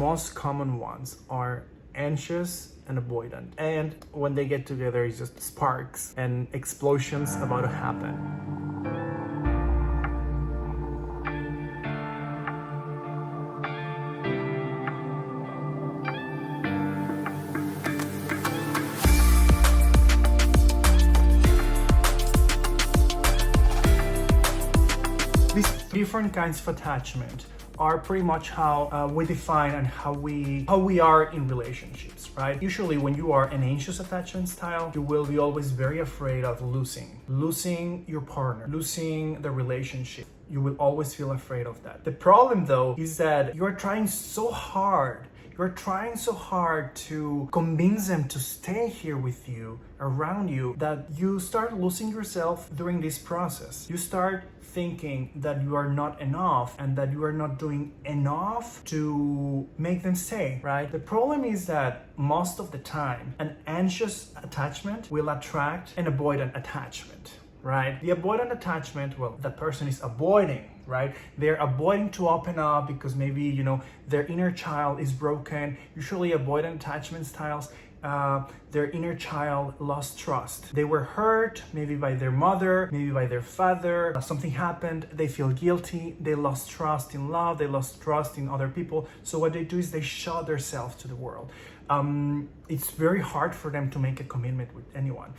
most common ones are anxious and avoidant. And when they get together, it's just sparks and explosions about to happen. These different kinds of attachment are pretty much how we define and how we are in relationships, right? Usually when you are an anxious attachment style, you will be always very afraid of losing your partner, losing the relationship. You will always feel afraid of that. The problem though is that you're trying so hard to convince them to stay here with you, around you, that you start losing yourself during this process. You start thinking that you are not enough and that you are not doing enough to make them stay, right? The problem is that most of the time, an anxious attachment will attract an avoidant attachment, right? The avoidant attachment, well, that person is avoiding, right? They're avoiding to open up because maybe, their inner child is broken. Usually avoidant attachment styles, their inner child lost trust. They were hurt, maybe by their mother, maybe by their father. Something happened, they feel guilty, they lost trust in love, they lost trust in other people. So what they do is they shut themselves to the world. It's very hard for them to make a commitment with anyone.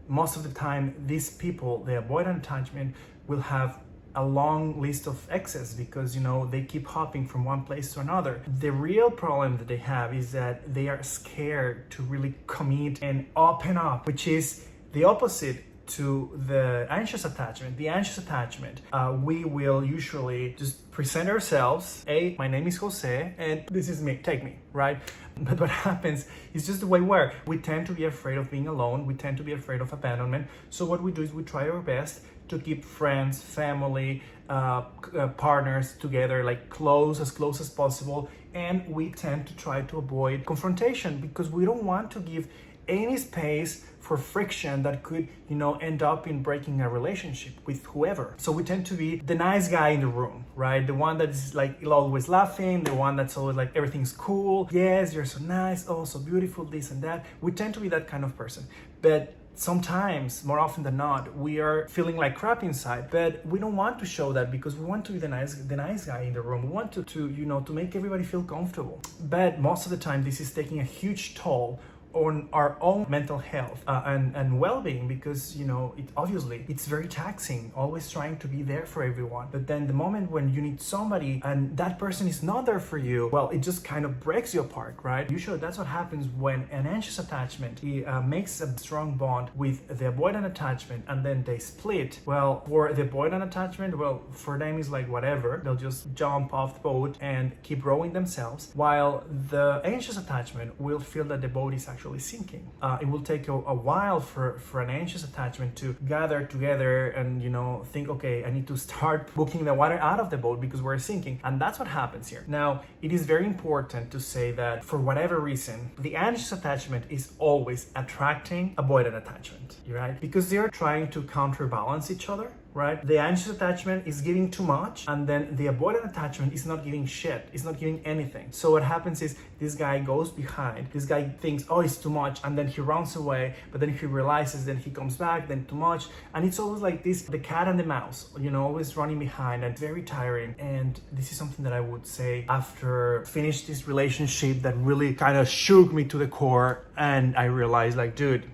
Most of the time, these people, the avoidant attachment, will have a long list of exes because they keep hopping from one place to another. The real problem that they have is that they are scared to really commit and open up, which is the opposite to the anxious attachment. The anxious attachment, we will usually just present ourselves. Hey, my name is Jose and this is me, take me, right? But what happens is just the way we tend to be afraid of being alone. We tend to be afraid of abandonment. So what we do is we try our best to keep friends, family, partners together, like as close as possible. And we tend to try to avoid confrontation because we don't want to give any space for friction that could, end up in breaking a relationship with whoever. So we tend to be the nice guy in the room, right? The one that is like always laughing, the one that's always like everything's cool. Yes, you're so nice, oh, so beautiful, this and that. We tend to be that kind of person. But sometimes, more often than not, we are feeling like crap inside, but we don't want to show that because we want to be the nice guy in the room. We want to make everybody feel comfortable. But most of the time, this is taking a huge toll on our own mental health and well-being because it's very taxing, always trying to be there for everyone. But then the moment when you need somebody and that person is not there for you, well, it just kind of breaks you apart, right? Usually that's what happens when an anxious attachment makes a strong bond with the avoidant attachment and then they split. Well, for the avoidant attachment, well, for them is like whatever, they'll just jump off the boat and keep rowing themselves, while the anxious attachment will feel that the boat is actually sinking. It will take a while for an anxious attachment to gather together and think, okay, I need to start booking the water out of the boat because we're sinking. And that's what happens here. Now, it is very important to say that for whatever reason, the anxious attachment is always attracting avoidant attachment, right? Because they're trying to counterbalance each other. Right? The anxious attachment is giving too much and then the avoidant attachment is not giving shit, it's not giving anything. So what happens is this guy goes behind, this guy thinks, oh, it's too much, and then he runs away, but then he realizes, then he comes back, then too much. And it's always like this, the cat and the mouse, always running behind, and very tiring. And this is something that I would say after finished this relationship that really kind of shook me to the core, and I realized like, dude,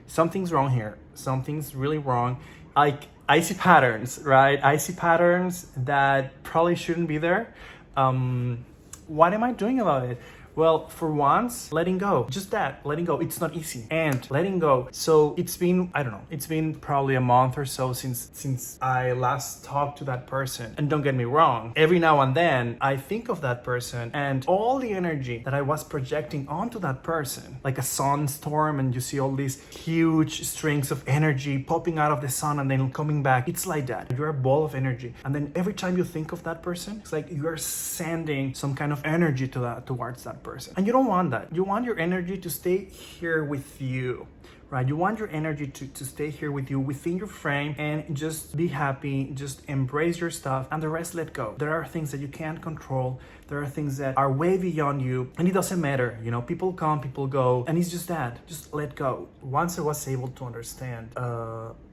something's wrong here. Something's really wrong. Like, I see patterns, right? I see patterns that probably shouldn't be there. What am I doing about it? Well, for once, letting go. Just that, letting go. It's not easy. And letting go. So it's been, I don't know, it's been probably a month or so since I last talked to that person. And don't get me wrong, every now and then I think of that person and all the energy that I was projecting onto that person, like a sunstorm, and you see all these huge strings of energy popping out of the sun and then coming back. It's like that. You're a ball of energy. And then every time you think of that person, it's like you're sending some kind of energy towards that person. And you don't want that. You want your energy to stay here with you, right? You want your energy to stay here with you within your frame and just be happy, just embrace your stuff, and the rest let go. There are things that you can't control. There are things that are way beyond you, and it doesn't matter. People come, people go, and it's just that. Just let go. Once I was able to understand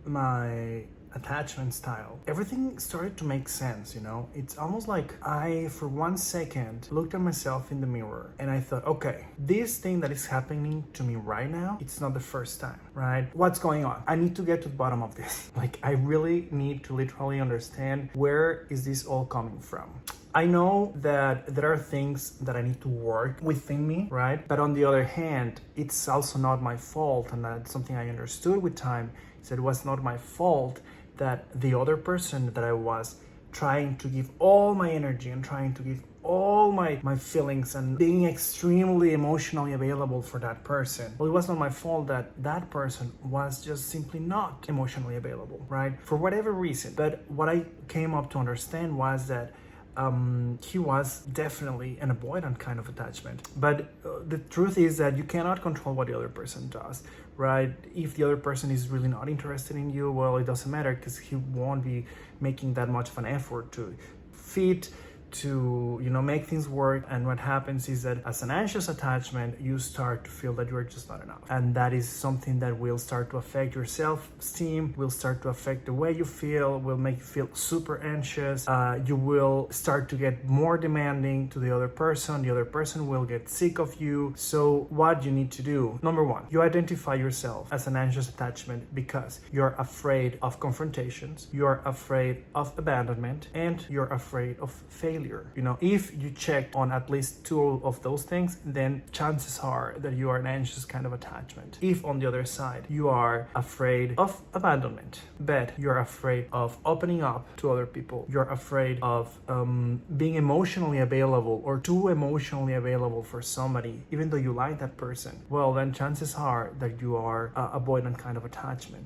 my attachment style, everything started to make sense. It's almost like I, for 1 second, looked at myself in the mirror and I thought, okay, this thing that is happening to me right now, it's not the first time, right? What's going on? I need to get to the bottom of this. I really need to literally understand, where is this all coming from? I know that there are things that I need to work within me, right? But on the other hand, it's also not my fault, and that's something I understood with time, is that it was not my fault that the other person that I was trying to give all my energy and trying to give all my feelings and being extremely emotionally available for that person. Well, it was not my fault that that person was just simply not emotionally available, right? For whatever reason. But what I came up to understand was that he was definitely an avoidant kind of attachment. But the truth is that you cannot control what the other person does, right? If the other person is really not interested in you, well, it doesn't matter, because he won't be making that much of an effort to fit, to make things work. And what happens is that as an anxious attachment, you start to feel that you're just not enough, and that is something that will start to affect your self-esteem, will start to affect the way you feel, will make you feel super anxious. You will start to get more demanding to the other person will get sick of you. So what you need to do, number one, you identify yourself as an anxious attachment because you're afraid of confrontations, you're afraid of abandonment, and you're afraid of failure. If you check on at least 2 of those things, then chances are that you are an anxious kind of attachment. If on the other side you are afraid of abandonment, but you're afraid of opening up to other people, you're afraid of being emotionally available or too emotionally available for somebody, even though you like that person, well, then chances are that you are avoidant kind of attachment.